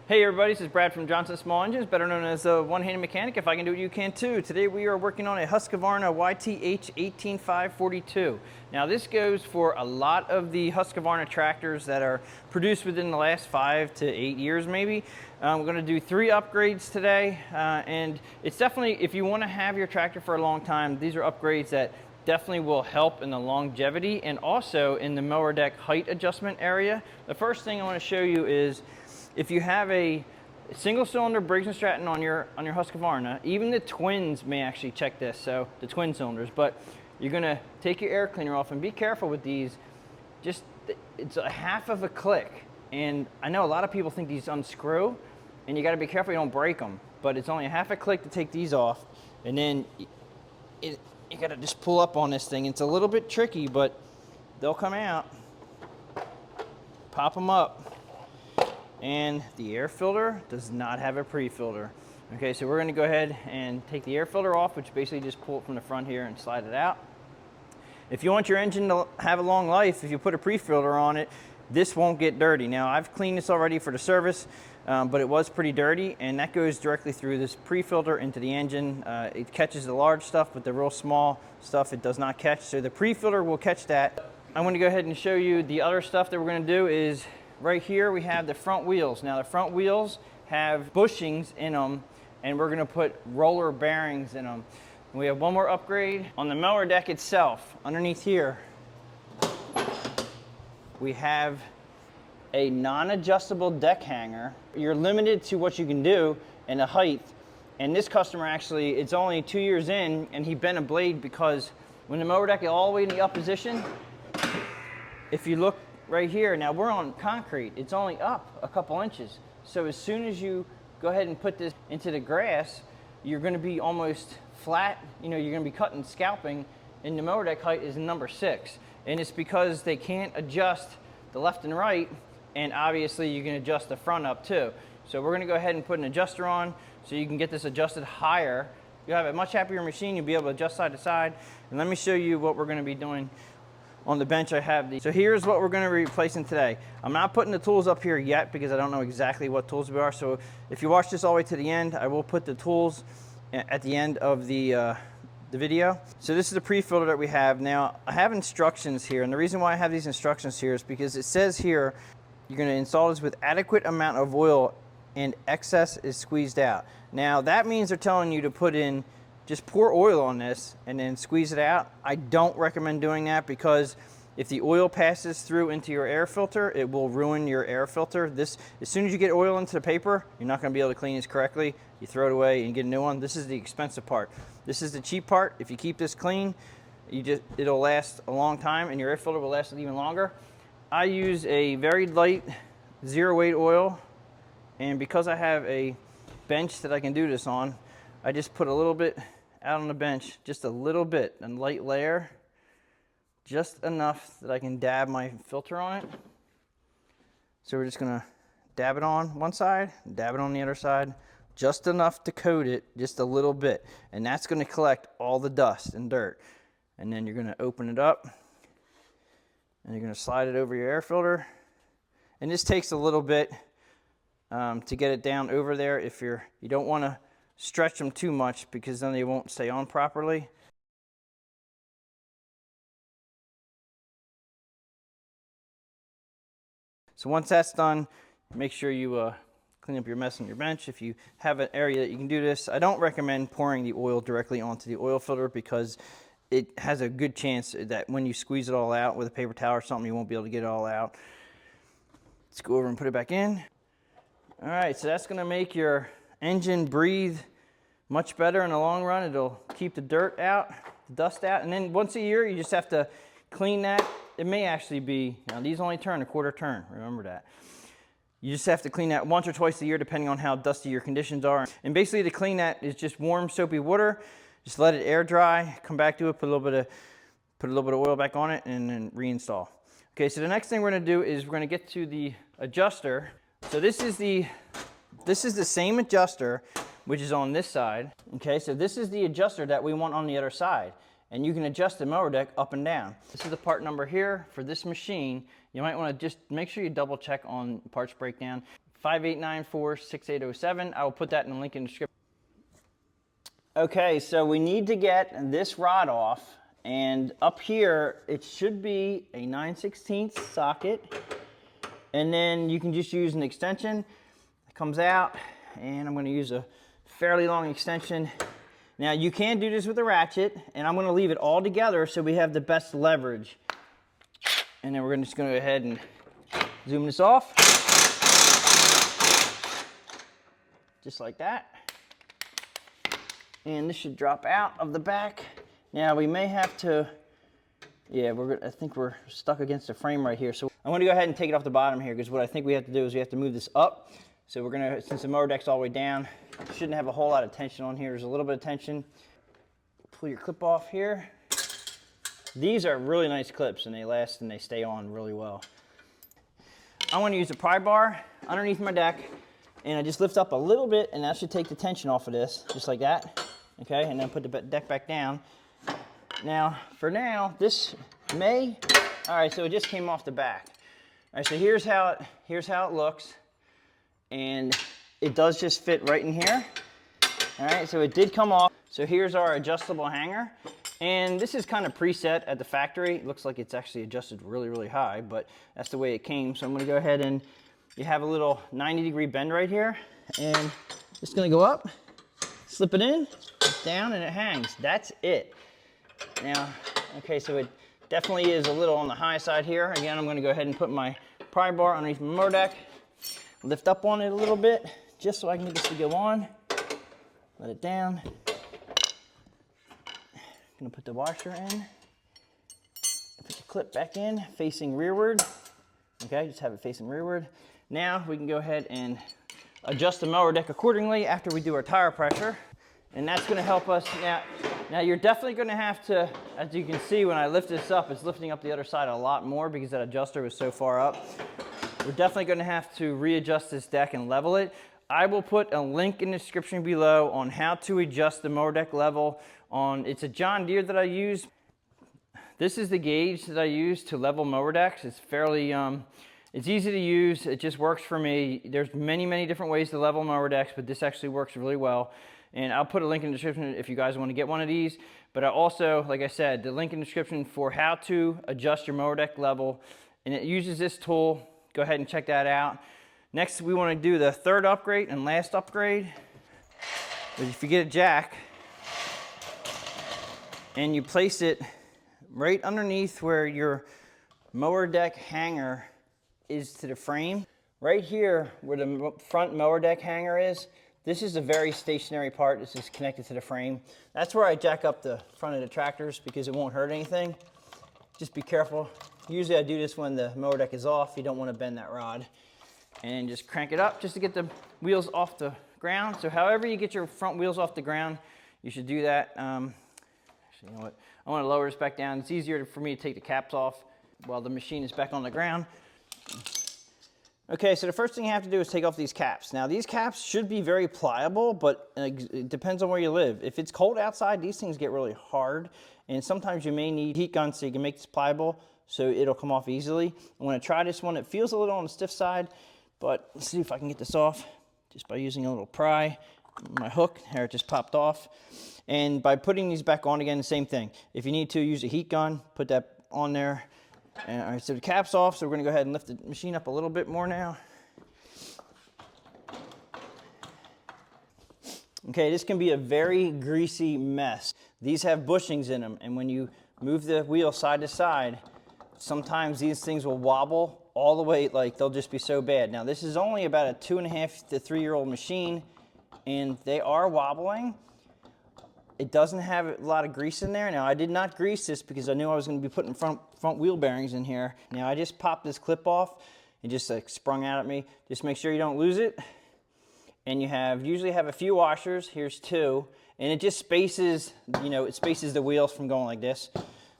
Hey everybody, this is Brad from Johnson Small Engines, better known as the one-handed mechanic. If I can do it, you can too. Today we are working on a Husqvarna YTH 18542. Now this goes for a lot of the Husqvarna tractors that are produced within the last 5 to 8 years maybe. We're going to do 3 upgrades today, and it's definitely, if you want to have your tractor for a long time, these are upgrades that definitely will help in the longevity and also in the mower deck height adjustment area. The first thing I want to show you is if you have a single cylinder Briggs & Stratton on your Husqvarna, even the twins may actually check this, so the twin cylinders, but you're gonna take your air cleaner off and be careful with these. Just, it's a half of a click. And I know a lot of people think these unscrew and you gotta be careful you don't break them, but it's only a half a click to take these off. And then you gotta just pull up on this thing. It's a little bit tricky, but they'll come out. Pop them up. And the air filter does not have a pre-filter. Okay, so we're gonna go ahead and take the air filter off, which basically just pull it from the front here and slide it out. If you want your engine to have a long life, if you put a pre-filter on it, this won't get dirty. Now, I've cleaned this already for the service, but it was pretty dirty, and that goes directly through this pre-filter into the engine. It catches the large stuff, but the real small stuff it does not catch, so the pre-filter will catch that. I'm gonna go ahead and show you the other stuff that we're gonna do is right here we have the front wheels. Now the front wheels have bushings in them, and we're gonna put roller bearings in them. We have one more upgrade on the mower deck itself. Underneath here, we have a non-adjustable deck hanger. You're limited to what you can do and the height. And this customer actually, it's only 2 years in, and he bent a blade because when the mower deck is all the way in the up position, if you look right here, now we're on concrete, it's only up a couple inches. So as soon as you go ahead and put this into the grass, you're gonna be almost flat, you know, you're gonna be cutting, scalping, and the mower deck height is number 6. And it's because they can't adjust the left and right, and obviously you can adjust the front up too. So we're gonna go ahead and put an adjuster on so you can get this adjusted higher. You'll have a much happier machine, you'll be able to adjust side to side. And let me show you what we're gonna be doing. On the bench I have these. So here's what we're gonna be replacing today. I'm not putting the tools up here yet because I don't know exactly what tools we are. So if you watch this all the way to the end, I will put the tools at the end of the video. So this is the pre-filter that we have. Now I have instructions here, and the reason why I have these instructions here is because it says here, you're gonna install this with adequate amount of oil and excess is squeezed out. Now that means they're telling you to put in, just pour oil on this and then squeeze it out. I don't recommend doing that because if the oil passes through into your air filter, it will ruin your air filter. This, as soon as you get oil into the paper, you're not gonna be able to clean this correctly. You throw it away and get a new one. This is the expensive part. This is the cheap part. If you keep this clean, it'll last a long time and your air filter will last even longer. I use a very light zero weight oil, and because I have a bench that I can do this on, I just put a little bit out on the bench, just a little bit, a light layer, just enough that I can dab my filter on it. So we're just gonna dab it on one side, dab it on the other side, just enough to coat it, just a little bit. And that's gonna collect all the dust and dirt. And then you're gonna open it up and you're gonna slide it over your air filter. And this takes a little bit to get it down over there. If you don't wanna stretch them too much because then they won't stay on properly. So once that's done, make sure you clean up your mess on your bench. If you have an area that you can do this, I don't recommend pouring the oil directly onto the oil filter because it has a good chance that when you squeeze it all out with a paper towel or something, you won't be able to get it all out. Let's go over and put it back in. All right, so that's gonna make your engine breathe much better in the long run. It'll keep the dirt out, the dust out, and then once a year you just have to clean that. It may actually be, now these only turn a quarter turn, remember that. You just have to clean that once or twice a year depending on how dusty your conditions are. And basically to clean that is just warm soapy water, just let it air dry, come back to it, put a little bit of oil back on it, and then reinstall. Okay, so the next thing we're gonna do is we're gonna get to the adjuster. So this is the same adjuster which is on this side. Okay, so this is the adjuster that we want on the other side. And you can adjust the mower deck up and down. This is the part number here for this machine. You might want to just make sure you double check on parts breakdown. 5894-6807. I will put that in the link in the description. Okay, so we need to get this rod off, and up here it should be a 9/16 socket, and then you can just use an extension that comes out, and I'm going to use a fairly long extension. Now you can do this with a ratchet, and I'm going to leave it all together so we have the best leverage. And then we're just going to go ahead and zoom this off, just like that. And this should drop out of the back. Now we may have to, yeah, I think we're stuck against the frame right here. So I'm going to go ahead and take it off the bottom here, because what I think we have to do is we have to move this up. So we're going to, since the mower deck's all the way down, shouldn't have a whole lot of tension on here. There's a little bit of tension. Pull your clip off here. These are really nice clips, and they last and they stay on really well. I want to use a pry bar underneath my deck, and I just lift up a little bit, and that should take the tension off of this, just like that. Okay, and then put the deck back down. Now, for now, this may, all right, so it just came off the back. All right, so here's how it looks, and it does just fit right in here. All right, so it did come off. So here's our adjustable hanger, and this is kind of preset at the factory. It looks like it's actually adjusted really, really high, but that's the way it came. So I'm gonna go ahead and you have a little 90-degree bend right here, and it's gonna go up, slip it in, down, and it hangs. That's it. Now, okay, so it definitely is a little on the high side here. Again, I'm gonna go ahead and put my pry bar underneath my mower deck, lift up on it a little bit, just so I can get this to go on. Let it down. I'm gonna put the washer in. Put the clip back in, facing rearward. Okay, just have it facing rearward. Now we can go ahead and adjust the mower deck accordingly after we do our tire pressure. And that's gonna help us. Now you're definitely gonna have to, as you can see when I lift this up, it's lifting up the other side a lot more because that adjuster was so far up. We're definitely gonna have to readjust this deck and level it. I will put a link in the description below on how to adjust the mower deck level. It's a John Deere that I use. This is the gauge that I use to level mower decks. It's fairly, it's easy to use. It just works for me. There's many, many different ways to level mower decks, but this actually works really well. And I'll put a link in the description if you guys want to get one of these. But I also, like I said, the link in the description for how to adjust your mower deck level. And it uses this tool. Go ahead and check that out. Next, we want to do the third upgrade and last upgrade. If you get a jack and you place it right underneath where your mower deck hanger is to the frame, right here where the front mower deck hanger is, this is a very stationary part. This is connected to the frame. That's where I jack up the front of the tractors because it won't hurt anything. Just be careful. Usually I do this when the mower deck is off. You don't want to bend that rod. And just crank it up just to get the wheels off the ground. So however you get your front wheels off the ground, you should do that. Actually, you know what? I want to lower this back down. It's easier for me to take the caps off while the machine is back on the ground. Okay, so the first thing you have to do is take off these caps. Now these caps should be very pliable, but it depends on where you live. If it's cold outside, these things get really hard, and sometimes you may need heat guns so you can make this pliable so it'll come off easily. I'm going to try this one. It feels a little on the stiff side, but let's see if I can get this off just by using a little pry. My hook, here it just popped off. And by putting these back on again, the same thing. If you need to use a heat gun, put that on there. And, all right, so the cap's off, so we're gonna go ahead and lift the machine up a little bit more now. Okay, this can be a very greasy mess. These have bushings in them, and when you move the wheel side to side, sometimes these things will wobble all the way, like they'll just be so bad. Now this is only about a 2.5 to 3 year old machine, and they are wobbling. It doesn't have a lot of grease in there. Now I did not grease this because I knew I was going to be putting front wheel bearings in here. Now I just popped this clip off and just like sprung out at me. Just make sure you don't lose it. And you usually have a few washers. Here's 2, and it just spaces, you know, it spaces the wheels from going like this.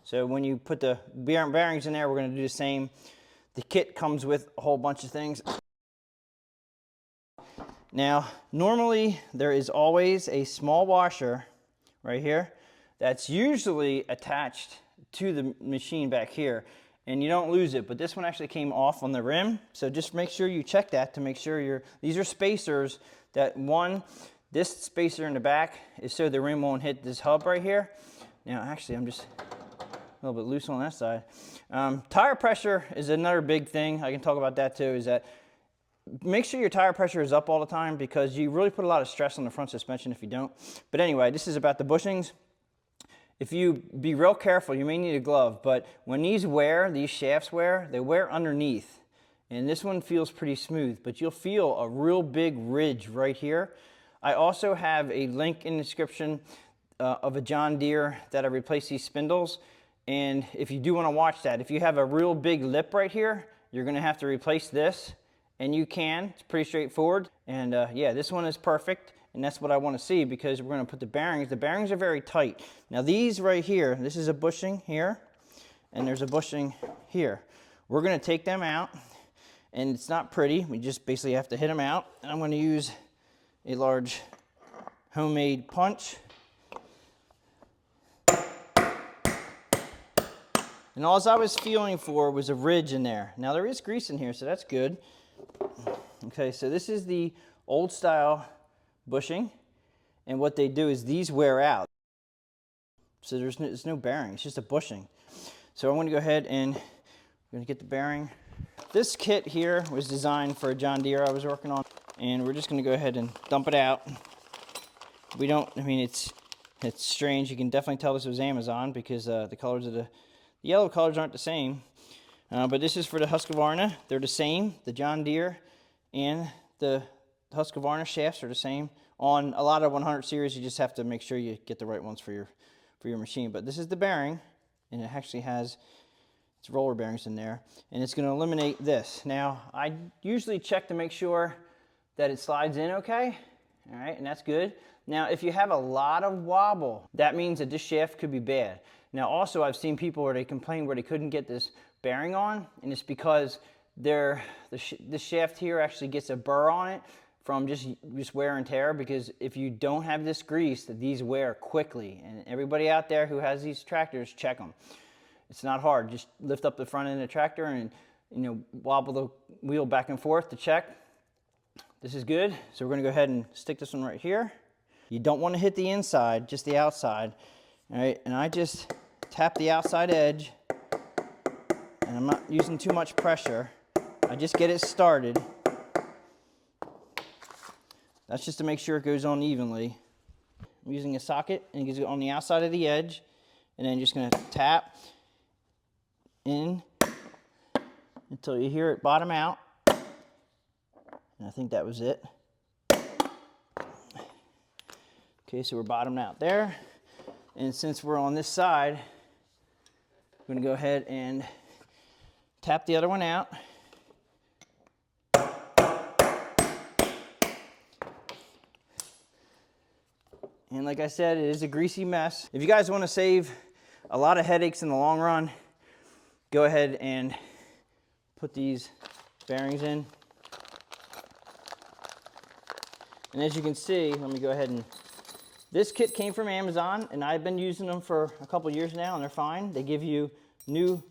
So when you put the bearings in there, we're going to do the same. The kit comes with a whole bunch of things. Now, normally there is always a small washer right here that's usually attached to the machine back here. and you don't lose it, but this one actually came off on the rim. So just make sure you check that to make sure these are spacers that this spacer in the back is so the rim won't hit this hub right here. Now, actually, I'm just a little bit loose on that side. Tire pressure is another big thing. I can talk about that too, is that make sure your tire pressure is up all the time, because you really put a lot of stress on the front suspension if you don't. But anyway, this is about the bushings. If you be real careful, you may need a glove, but when these shafts wear, they wear underneath. And this one feels pretty smooth, but you'll feel a real big ridge right here. I also have a link in the description of a John Deere that I replaced these spindles. And if you do want to watch that, if you have a real big lip right here, you're going to have to replace this. And you can, it's pretty straightforward. And yeah, this one is perfect. And that's what I want to see, because we're going to put the bearings. The bearings are very tight. Now these right here, this is a bushing here, and there's a bushing here. We're going to take them out, and it's not pretty. We just basically have to hit them out. And I'm going to use a large homemade punch. And all I was feeling for was a ridge in there. Now there is grease in here, so that's good. Okay, so this is the old style bushing, and what they do is these wear out. So there's no bearing, it's just a bushing. So I'm going to go ahead and I'm going to get the bearing. This kit here was designed for a John Deere I was working on, and we're just going to go ahead and dump it out. I mean, it's strange. You can definitely tell this was Amazon, because the colors of the yellow colors aren't the same. But this is for the Husqvarna. They're the same. The John Deere and the Husqvarna shafts are the same. On a lot of 100 series, you just have to make sure you get the right ones for your machine. But this is the bearing, and it actually has its roller bearings in there, and it's going to eliminate this. Now, I usually check to make sure that it slides in okay. All right, and that's good. Now, if you have a lot of wobble, that means that this shaft could be bad. Now, also, I've seen people where they complain where they couldn't get this bearing on, and it's because the shaft here actually gets a burr on it from just wear and tear, because if you don't have this grease, these wear quickly. And everybody out there who has these tractors, check them. It's not hard. Just lift up the front end of the tractor and wobble the wheel back and forth to check. This is good. So we're going to go ahead and stick this one right here. You don't want to hit the inside, just the outside. All right, and I just tap the outside edge, and I'm not using too much pressure. I just get it started. That's just to make sure it goes on evenly. I'm using a socket, and it goes on the outside of the edge, and then just going to tap in until you hear it bottom out. And I think that was it. Okay, so we're bottomed out there. And since we're on this side, I'm going to go ahead and tap the other one out. And like I said, it is a greasy mess. If you guys want to save a lot of headaches in the long run, go ahead and put these bearings in. And as you can see, let me go ahead and, this kit came from Amazon, and I've been using them for a couple years now, and they're fine. They give you new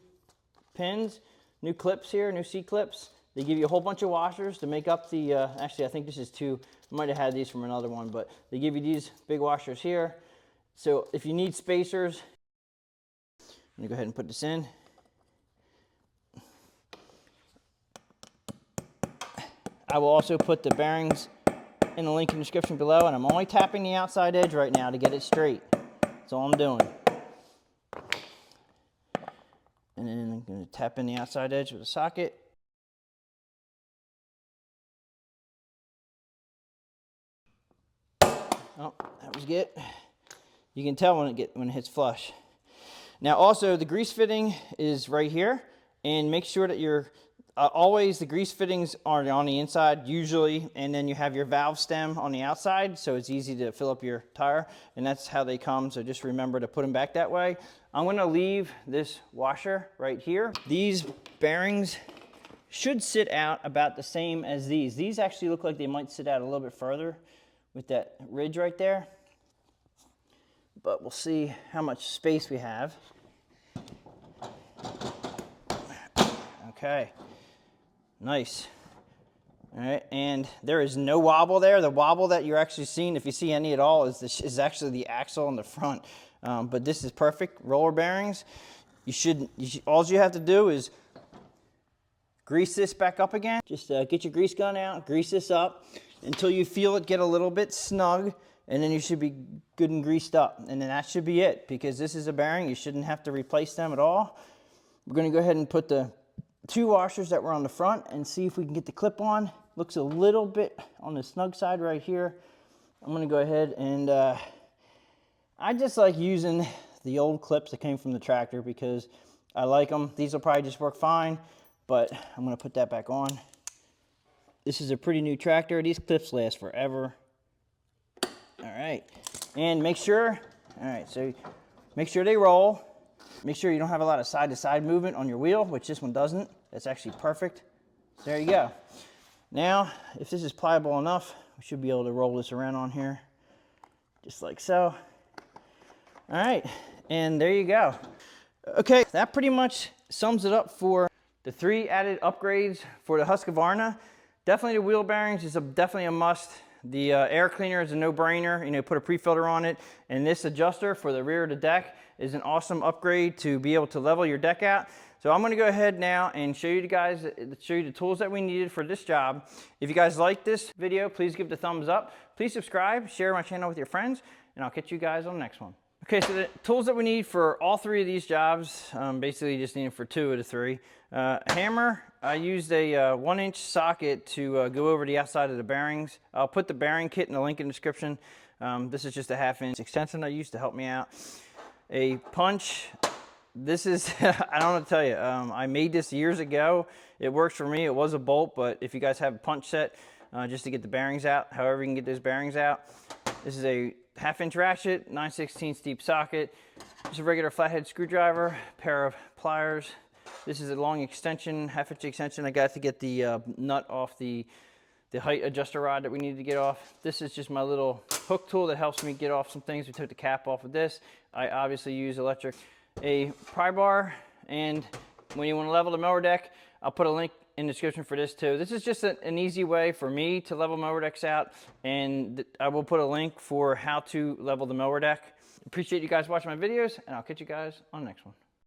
pins, new clips here, new C-clips. They give you a whole bunch of washers to make up the, actually I think this is 2. I might have had these from another one, but they give you these big washers here. So if you need spacers, I'm gonna go ahead and put this in. I will also put the bearings in the link in the description below, and I'm only tapping the outside edge right now to get it straight. That's all I'm doing. And then I'm going to tap in the outside edge with a socket. Oh, that was good. You can tell when it hits flush. Now also, the grease fitting is right here, and make sure that you're always the grease fittings are on the inside usually, and then you have your valve stem on the outside, so it's easy to fill up your tire, and that's how they come. So just remember to put them back that way. I'm going to leave this washer right here. These bearings should sit out about the same as these. These actually look like they might sit out a little bit further with that ridge right there, but we'll see how much space we have. Okay, nice. All right, and there is no wobble there. The wobble that you're actually seeing, if you see any at all, is actually the axle on the front. But this is perfect. Roller bearings. All you have to do is grease this back up again. Just get your grease gun out, grease this up until you feel it get a little bit snug, and then you should be good and greased up. And then that should be it, because this is a bearing. You shouldn't have to replace them at all. We're going to go ahead and put the 2 washers that were on the front and see if we can get the clip on. Looks a little bit on the snug side right here. I'm going to go ahead and I just like using the old clips that came from the tractor because I like them. These will probably just work fine, but I'm going to put that back on. This is a pretty new tractor. These clips last forever. All right, and make sure, all right, so make sure they roll. Make sure you don't have a lot of side-to-side movement on your wheel, which this one doesn't. That's actually perfect. There you go. Now, if this is pliable enough, we should be able to roll this around on here, just like so. All right, and there you go. Okay, that pretty much sums it up for the 3 added upgrades for the Husqvarna. Definitely the wheel bearings is definitely a must. The air cleaner is a no-brainer. You know, put a pre-filter on it, and this adjuster for the rear of the deck is an awesome upgrade to be able to level your deck out. So I'm going to go ahead now and show you the tools that we needed for this job. If you guys like this video, please give it a thumbs up. Please subscribe, share my channel with your friends, and I'll catch you guys on the next one. Okay, so the tools that we need for all 3 of these jobs, basically just need them for 2 of the 3. Hammer, I used a 1-inch socket to go over the outside of the bearings. I'll put the bearing kit in the link in the description. This is just a 1/2-inch extension I used to help me out. A punch, this is, I don't know what to tell you, I made this years ago. It works for me. It was a bolt, but if you guys have a punch set, just to get the bearings out, however you can get those bearings out. This is a 1/2-inch ratchet, 9/16 deep socket, just a regular flathead screwdriver, pair of pliers. This is a long extension, 1/2-inch extension I got to get the nut off the height adjuster rod that we needed to get off. This is just my little hook tool that helps me get off some things. We took the cap off of this. I obviously use electric. A pry bar, and when you want to level the mower deck, I'll put a link in the description for this too. This is just an easy way for me to level mower decks out, and I will put a link for how to level the mower deck. Appreciate you guys watching my videos, and I'll catch you guys on the next one.